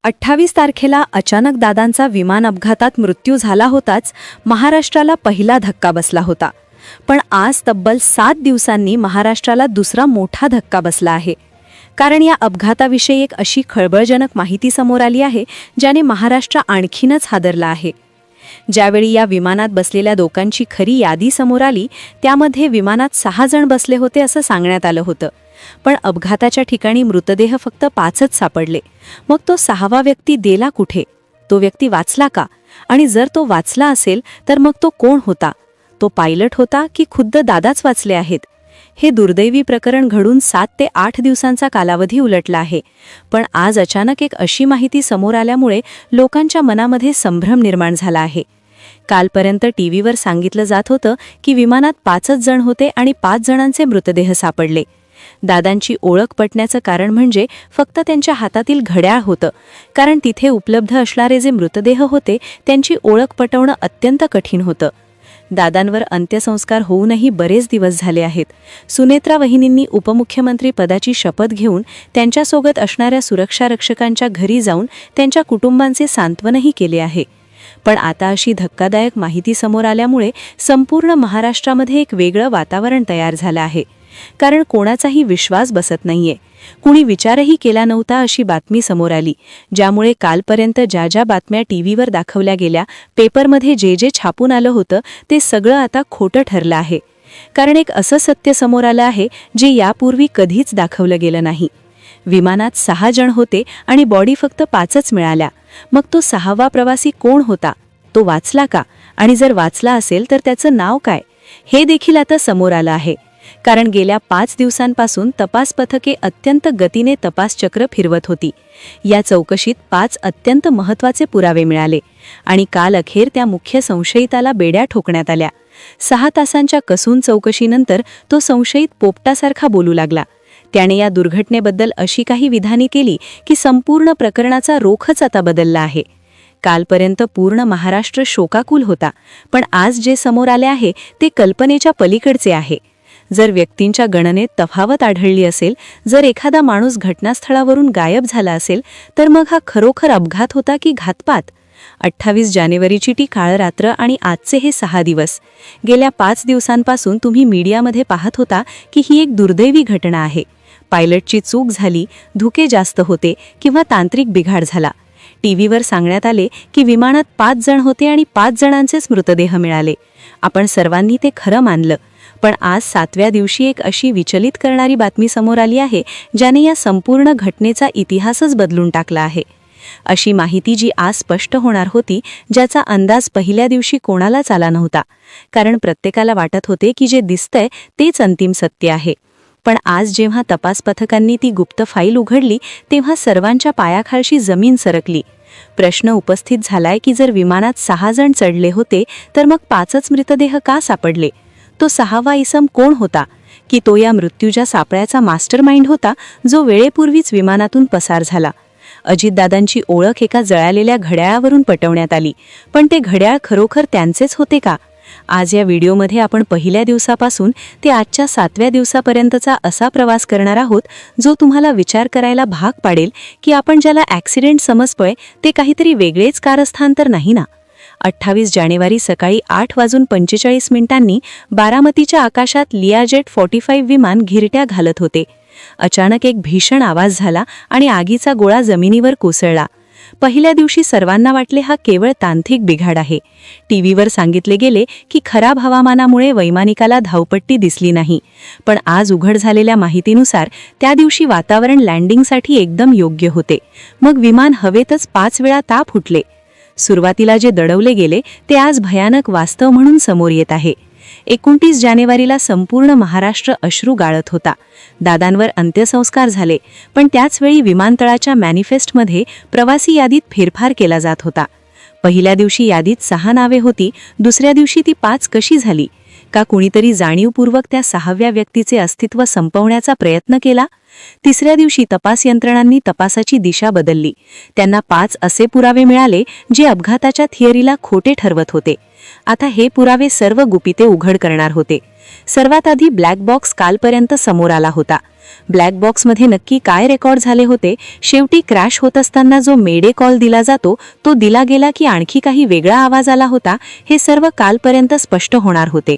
28 तारखेला अचानक दादांचा विमान अपघातात मृत्यू झाला होताच महाराष्ट्राला पहिला धक्का बसला होता. पण आज तब्बल 7 दिवसांनी महाराष्ट्राला दुसरा मोठा धक्का बसला आहे. कारण या अपघाताविषयी एक अशी खळबळजनक माहिती समोर आली आहे ज्याने महाराष्ट्र आणखीनच हादरला आहे. ज्यावेळी या विमानात बसलेल्या लोकांची खरी यादी समोर आली त्यामध्ये विमानात 6 जण बसले होते असं सांगण्यात आलं होतं. पण अपघाताच्या ठिकाणी मृतदेह फक्त 5च सापडले. मग तो 6वा व्यक्ती गेला कुठे? तो व्यक्ती वाचला का? आणि जर तो वाचला असेल तर मग तो कोण होता? तो पायलट होता की खुद्द दादाच वाचले आहेत? हे दुर्दैवी प्रकरण घडून 7 ते 8 दिवसांचा कालावधी उलटला आहे. पण आज अचानक एक अशी माहिती समोर आल्यामुळे लोकांच्या मनामध्ये संभ्रम निर्माण झाला आहे. कालपर्यंत टीव्हीवर सांगितलं जात होतं की विमानात 5च जण होते आणि 5 जणांचे मृतदेह सापडले. दादांची ओळख पटण्याचं कारण म्हणजे फक्त त्यांच्या हातातील घड्याळ होतं. कारण तिथे उपलब्ध असणारे जे मृतदेह होते त्यांची ओळख पटवणं अत्यंत कठीण होतं. दादांवर अंत्यसंस्कार होऊनही बरेच दिवस झाले आहेत. सुनेत्रा वहिनींनी उपमुख्यमंत्री पदाची शपथ घेऊन त्यांच्यासोबत असणाऱ्या सुरक्षा रक्षकांच्या घरी जाऊन त्यांच्या कुटुंबांचे सांत्वनही केले आहे. पण आता अशी धक्कादायक माहिती समोर आल्यामुळे संपूर्ण महाराष्ट्रामध्ये एक वेगळं वातावरण तयार झालं आहे. कारण कोणाचाही विश्वास बसत नाहीये. कुणी विचारही केला नव्हता अशी बातमी समोर आली, ज्यामुळे कालपर्यंत ज्या ज्या बातम्या टीव्हीवर दाखवल्या गेल्या, पेपरमध्ये जे जे छापून आलं होतं ते सगळं आता खोटं ठरलं आहे. कारण एक असं सत्य समोर आलं आहे जे यापूर्वी कधीच दाखवलं गेलं नाही. विमानात 6 जण होते आणि बॉडी फक्त 5च मिळाल्या. मग तो 6वा प्रवासी कोण होता? तो वाचला का? आणि जर वाचला असेल तर त्याचं नाव काय? हे देखील आता समोर आलं आहे. कारण गेल्या 5 दिवसांपासून तपास पथके अत्यंत गतीने तपासचक्र फिरवत होती. या चौकशीत 5 अत्यंत महत्त्वाचे पुरावे मिळाले आणि काल अखेर त्या मुख्य संशयिताला बेड्या ठोकण्यात आल्या. 6 तासांच्या कसून चौकशीनंतर तो संशयित पोपटासारखा बोलू लागला. त्याने या दुर्घटनेबद्दल अशी काही विधाने केली की संपूर्ण प्रकरणाचा रोखच आता बदलला आहे. कालपर्यंत पूर्ण महाराष्ट्र शोकाकुल होता, पण आज जे समोर आले आहे ते कल्पनेच्या पलीकडचे आहे. जर व्यक्तींच्या गणनेत तफावत आढळली असेल, जर एखादा माणूस घटनास्थळावरून गायब झाला असेल, तर मग हा खरोखर अपघात होता की घातपात? 28 जानेवारीची ती काळ रात्र आणि आजचे हे 6 दिवस. गेल्या 5 दिवसांपासून तुम्ही मीडियामध्ये पाहत होता की ही एक दुर्दैवी घटना आहे. पायलटची चूक झाली, धुके जास्त होते किंवा तांत्रिक बिघाड झाला. टीव्हीवर सांगण्यात आले की विमानात 5 जण होते आणि 5 जणांचेच मृतदेह मिळाले. आपण सर्वांनी ते खरं मानलं. पण आज 7व्या दिवशी एक अशी विचलित करणारी बातमी समोर आली आहे ज्याने या संपूर्ण घटनेचा इतिहासच बदलून टाकला आहे. अशी माहिती जी आज स्पष्ट होणार होती, ज्याचा अंदाज पहिल्या दिवशी कोणालाच आला नव्हता. कारण प्रत्येकाला वाटत होते की जे दिसतंय तेच अंतिम सत्य आहे. पण आज जेव्हा तपास पथकांनी ती गुप्त फाईल उघडली तेव्हा सर्वांच्या पायाखालची जमीन सरकली. प्रश्न उपस्थित झालाय की जर विमानात 6 जण चढले होते तर मग 5च मृतदेह का सापडले? तो 6वा इसम कोण होता? की तो या मृत्यूच्या सापळ्याचा मास्टरमाइंड होता जो वेळेपूर्वीच विमानातून पसार झाला? अजितदादांची ओळख एका जळालेल्या घड्याळावरून पटवण्यात आली, पण ते घड्याळ खरोखर त्यांचेच होते का? आज या व्हिडिओमध्ये आपण पहिल्या दिवसापासून ते आजच्या 7व्या दिवसापर्यंतचा असा प्रवास करणार आहोत जो तुम्हाला विचार करायला भाग पाडेल की आपण ज्याला ॲक्सिडेंट समजतोय ते काहीतरी वेगळेच कारस्थान तर नाही ना. 28 जानेवारी सकाळी 8:45 बारामतीच्या आकाशात लियाजेट 45 विमान घिरट्या घालत होते. अचानक एक भीषण आवाज झाला आणि आगीचा गोळा जमिनीवर कोसळला. पहिल्या दिवशी सर्वांना वाटले हा केवळ तांत्रिक बिघाड आहे. टीव्हीवर सांगितले गेले की खराब हवामानामुळे वैमानिकाला धावपट्टी दिसली नाही. पण आज उघड झालेल्या माहितीनुसार त्या दिवशी वातावरण लँडिंगसाठी एकदम योग्य होते. मग विमान हवेतच 5 वेळा ताप फुटले. सुरुवातीला जे दडवले गेले ते आज भयानक वास्तव म्हणून समोर येत आहे. 29 जानेवारीला संपूर्ण महाराष्ट्र अश्रू गाळत होता. दादांवर अंत्यसंस्कार झाले, पण त्याचवेळी विमानतळाच्या मॅनिफेस्टमध्ये प्रवासी यादीत फेरफार केला जात होता. पहिल्या दिवशी यादीत 6 नावे होती, दुसऱ्या दिवशी ती 5 कशी झाली? का कुणीतरी जाणीवपूर्वक त्या 6व्या व्यक्तीचे अस्तित्व संपवण्याचा प्रयत्न केला? तिसऱ्या दिवशी तपास यंत्रणांनी तपासाची दिशा बदलली. त्यांना 5 असे पुरावे मिळाले जे अपघाताच्या थिअरीला खोटे ठरवत होते. आता हे पुरावे सर्व गुपिते उघड करणार होते. सर्वात आधी ब्लॅक बॉक्स कालपर्यंत समोर आला होता. ब्लॅक बॉक्समध्ये नक्की काय रेकॉर्ड झाले होते? शेवटी क्रॅश होत असताना जो मेडे कॉल दिला जातो तो दिला गेला की आणखी काही वेगळा आवाज आला होता? हे सर्व कालपर्यंत स्पष्ट होणार होते.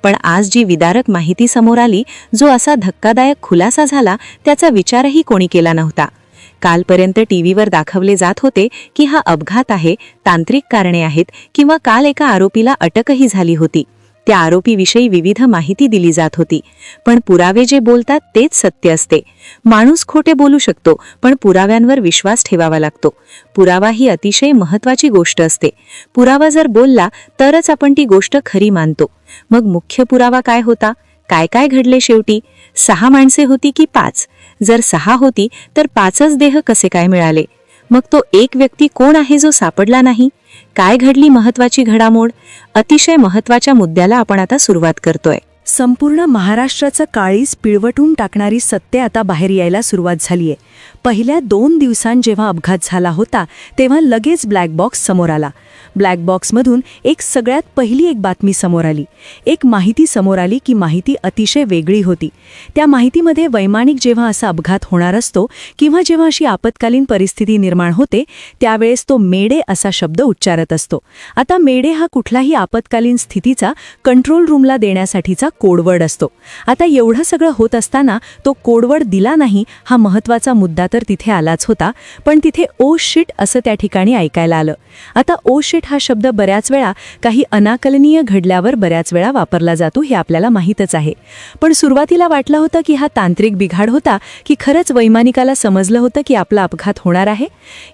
पण आज जी विदारक माहिती समोर आली, जो असा धक्कादायक खुलासा झाला, त्याचा विचारही कोणी केला नव्हता. कालपर्यंत टीव्हीवर दाखवले जात होते की हा अपघात आहे, तांत्रिक कारणे आहेत, किंवा काल एका आरोपीला अटकही झाली होती. त्या आरोपीविषयी विविध माहिती दिली जात होती. पण पुरावे जे बोलतात तेच सत्य असते. माणूस खोटे बोलू शकतो, पण पुराव्यांवर विश्वास ठेवावा लागतो. पुरावा ही अतिशय महत्त्वाची गोष्ट असते. पुरावा जर बोलला तरच आपण ती गोष्ट खरी मानतो. मग मुख्य पुरावा काय होता? काय काय घडले शेवटी? 6 माणसे होती की 5? जर 6 होती तर 5च देह कसे काय मिळाले? मग तो एक व्यक्ती कोण आहे जो सापडला नाही? काय घडली महत्त्वाची घडामोड? अतिशय महत्त्वाच्या मुद्द्याला आपण आता सुरुवात करतोय. संपूर्ण महाराष्ट्राचं काळीज पिळवटून टाकणारी सत्य आता बाहेर यायला सुरुवात झालीये. पहिल्या 2 दिवसांत जेव्हा अपघात झाला होता तेव्हा लगेच ब्लॅक बॉक्स समोर आला. ब्लॅक बॉक्समधून एक सगळ्यात पहिली एक बातमी समोर आली. एक माहिती समोर आली की माहिती अतिशय वेगळी होती. त्या माहितीमध्ये वैमानिक जेव्हा असा अपघात होणार असतो किंवा जेव्हा अशी आपत्कालीन परिस्थिती निर्माण होते त्यावेळेस तो मेडे असा शब्द उच्चारत असतो. आता मेडे हा कुठलाही आपत्कालीन स्थितीचा कंट्रोल रूमला देण्यासाठीचा कोडवर्ड असतो. आता एवढं सगळं होत असताना तो कोडवर्ड दिला नाही हा महत्त्वाचा मुद्दा तर तिथे आलाच होता. पण तिथे ओ शिट असं त्या ठिकाणी ऐकायला आलं. आता ओ शिट हा शब्द बऱ्याच वेळा काही अनाकलनीय घडल्यावर बऱ्याच वेळा वापरला जातो हे आपल्याला माहीतच आहे. पण सुरुवातीला वाटलं होतं की हा तांत्रिक बिघाड होता की खरंच वैमानिकाला समजलं होतं की आपला अपघात होणार आहे?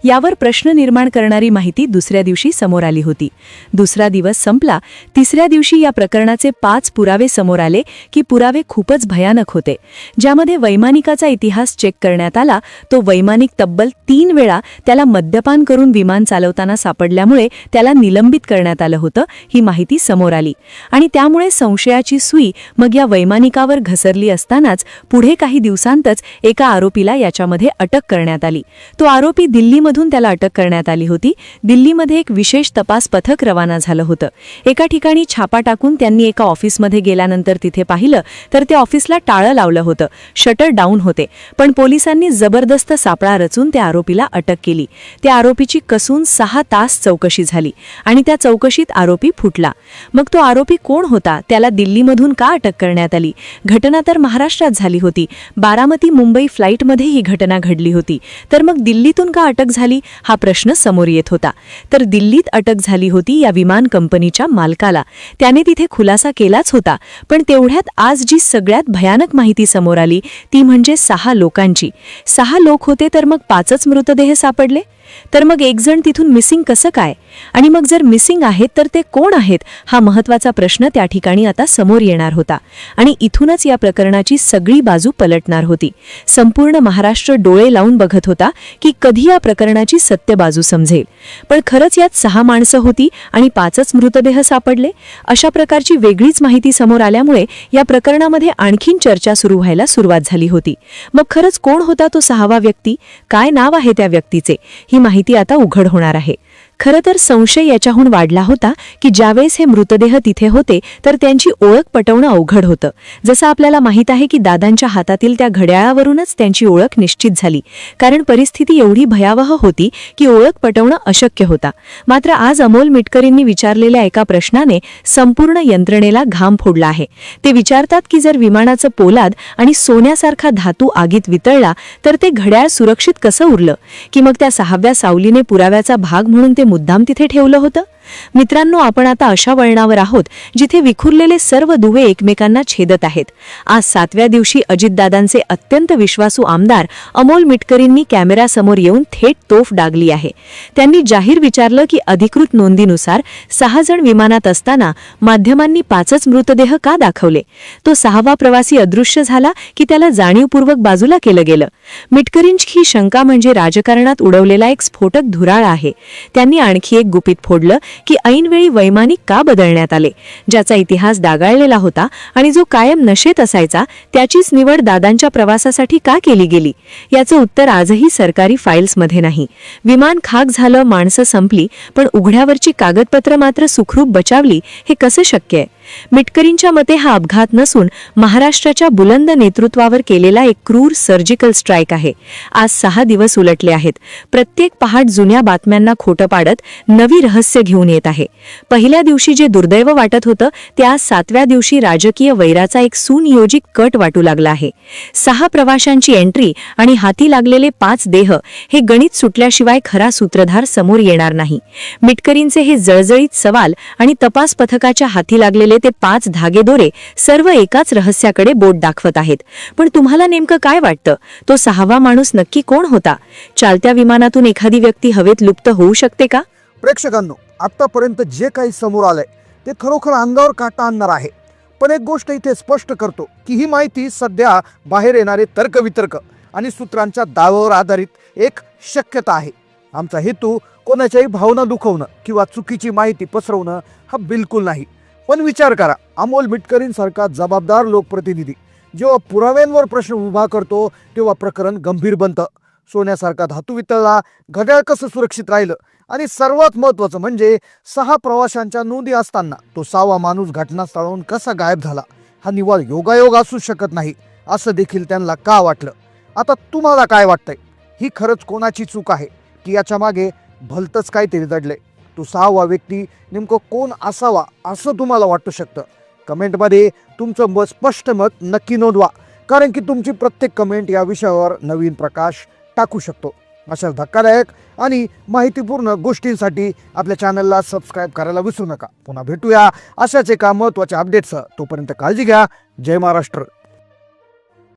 यावर प्रश्न निर्माण करणारी माहिती दुसऱ्या दिवशी समोर आली होती. दुसरा दिवस संपला. तिसऱ्या दिवशी या प्रकरणाचे 5 पुरावे समोर आले की पुरावे खूपच भयानक होते. ज्यामध्ये वैमानिकाचा इतिहास चेक करण्यात आला. तो वैमानिक तब्बल 3 वेळा त्याला मद्यपान करून विमान चालवताना सापडल्यामुळे त्याला निलंबित करण्यात आलं होतं ही माहिती समोर आली. आणि त्यामुळे संशयाची सुई मग या वैमानिकावर घसरली असतानाच पुढे काही दिवसांतच एका आरोपीला याच्यामध्ये अटक करण्यात आली. तो आरोपी दिल्लीमधून त्याला अटक करण्यात आली होती. दिल्लीमध्ये एक विशेष तपास पथक रवाना झालं होतं. एका ठिकाणी छापा टाकून त्यांनी एका ऑफिसमध्ये गेल्यानंतर तिथे पाहिलं तर त्या ऑफिसला टाळं लावलं होतं. शटर डाऊन होते. पण पोलिसांनी जबरदस्त सापळा रचून त्या आरोपीला अटक केली. त्या आरोपीची कसून 6 तास चौकशी झाली आणि त्या चौकशीत आरोपी फुटला. मग तो आरोपी कोण होता? त्याला दिल्लीमधून का अटक करण्यात आली? घटना तर महाराष्ट्रात झाली होती. बारामती मुंबई फ्लाईटमध्ये ही घटना घडली होती. तर मग दिल्लीतून का अटक झाली हा प्रश्न समोर येत होता. तर दिल्लीत अटक झाली होती या विमान कंपनीच्या मालकाला. त्याने तिथे खुलासा केलाच होता. पण तेवढ्यात आज जी सगळ्यात भयानक माहिती समोर आली ती म्हणजे 6 लोकांची. 6 लोक होते तर मग 5च मृतदेह सापडले. तर मग एक जण तिथून मिसिंग कसं काय? आणि मग जर मिसिंग आहेत तर ते कोण आहेत हा महत्त्वाचा प्रश्न त्या ठिकाणी आता समोर येणार होता. आणि इथूनच या प्रकरणाची सगळी बाजू पलटणार होती. संपूर्ण महाराष्ट्र डोळे लावून बघत होता की कधी या प्रकरणाची सत्य बाजू समजेल. पण खरंच यात 6 माणसं होती आणि 5च मृतदेह सापडले. अशा प्रकारची वेगळीच माहिती समोर आल्यामुळे या प्रकरणामध्ये आणखीन चर्चा सुरू व्हायला सुरुवात झाली होती. मग खरंच कोण होता तो 6वा व्यक्ती? काय नाव आहे त्या व्यक्तीचे? ही माहिती आता उघड होणार आहे. खरं तर संशय याच्याहून वाढला होता की ज्यावेळेस हे मृतदेह तिथे होते तर त्यांची ओळख पटवणं अवघड होतं. जसं आपल्याला माहीत आहे की दादांच्या हातातील त्या घड्याळावरूनच त्यांची ओळख निश्चित झाली. कारण परिस्थिती एवढी भयावह होती की ओळख पटवणं अशक्य होता. मात्र आज अमोल मिटकरींनी विचारलेल्या एका प्रश्नाने संपूर्ण यंत्रणेला घाम फोडला आहे. ते विचारतात की जर विमानाचं पोलाद आणि सोन्यासारखा धातू आगीत वितळला तर ते घड्याळ सुरक्षित कसं उरलं? की मग त्या 6व्या सावलीने पुराव्याचा भाग म्हणून ते मुद्दाम तिथे ठेवलं होतं? मित्रांनो, आपण आता अशा वळणावर आहोत जिथे विखुरलेले सर्व दुवे एकमेकांना छेदत आहेत. आज 7व्या दिवशी अजितदादांचे अत्यंत विश्वासू आमदार अमोल मिटकरींनी कॅमेऱ्यासमोर येऊन थेट तोफ डागली आहे. त्यांनी जाहीर विचारलं की अधिकृत नोंदीनुसार 6 जण विमानात असताना माध्यमांनी 5च मृतदेह का दाखवले? तो 6वा प्रवासी अदृश्य झाला की त्याला जाणीवपूर्वक बाजूला केलं गेलं? मिटकरींची ही शंका म्हणजे राजकारणात उडवलेला एक स्फोटक धुराळा आहे. त्यांनी आणखी एक गुपित फोडलं की ऐनवेळी वैमानिक का बदलण्यात आले, ज्याचा इतिहास डागाळलेला होता आणि जो कायम नशेत असायचा त्याचीच निवड दादांच्या प्रवासासाठी का केली गेली. याचं उत्तर आजही सरकारी फाईल्समध्ये नाही. विमान खाक झालं, माणसं संपली, पण उघड्यावरची कागदपत्र मात्र सुखरूप बचावली. हे कसं शक्य आहे? मिटकरींच्या मते हा अपघात नसून महाराष्ट्राच्या बुलंद नेतृत्वावर केलेला एक क्रूर सर्जिकल स्ट्राईक आहे. आज 6 दिवस उलटले आहेत. प्रत्येक पहाट जुन्या बातम्यांना खोटं पाडत नवी रहस्य घेऊन येत आहे. पहिल्या दिवशी जे दुर्दैव वाटत होतं ते आज 7व्या दिवशी राजकीय वैराचा एक सुनियोजित कट वाटू लागला आहे. 6 प्रवाशांची एंट्री आणि हाती लागलेले 5 देह हे गणित सुटल्याशिवाय खरा सूत्रधार समोर येणार नाही. मिटकरींचे हे जळजळीत सवाल आणि तपास पथकाच्या हाती लागलेले ते 5 धागेदोरे सर्व एकाच रहस्याकडे बोट दाखवत आहेत. पण तुम्हाला नेमकं काय वाटतं? तो 6वा माणूस नक्की कोण होता? चालत्या विमानातून एखादी व्यक्ती हवेत लुप्त होऊ शकते का? प्रेक्षकांनो, आतापर्यंत जे काही समोर आलंय ते खरोखर अंगावर काटा आणणार आहे. पण एक गोष्ट इथे स्पष्ट करतो की ही माहिती सध्या बाहेर येणारे तर्कवितर्क आणि सूत्रांच्या दाव्यावर आधारित एक शक्यता आहे. आमचा हेतू कोणाच्याही भावना दुखवणं किंवा चुकीची माहिती पसरवणं हा बिलकुल नाही. पण विचार करा, अमोल मिटकरींसारखा जबाबदार लोकप्रतिनिधी जेव्हा पुराव्यांवर प्रश्न उभा करतो तेव्हा प्रकरण गंभीर बनतं. सोन्यासारखा धातू वितळला, घड्याळ कसं सुरक्षित राहिलं आणि सर्वात महत्त्वाचं म्हणजे 6 प्रवाशांच्या नोंदी असताना तो 6वा माणूस घटनास्थळावरून कसा गायब झाला, हा निव्वळ योगायोग असू शकत नाही असं देखील त्यांना का वाटलं? आता तुम्हाला काय वाटतंय? ही खरंच कोणाची चूक आहे की याच्या मागे भलतंच काहीतरी दडलंय? तो 6वा व्यक्ती नेमकं कोण असावा असं तुम्हाला वाटू शकतं? कमेंटमध्ये तुमचं स्पष्ट मत नक्की नोंदवा, कारण की तुमची प्रत्येक कमेंट या विषयावर नवीन प्रकाश टाकू शकतो. अशा धक्कादायक आणि माहितीपूर्ण गोष्टींसाठी आपल्या चॅनलला सबस्क्राईब करायला विसरू नका. पुन्हा भेटूया अशाच एका महत्त्वाच्या अपडेट्ससह. तोपर्यंत काळजी घ्या. जय महाराष्ट्र.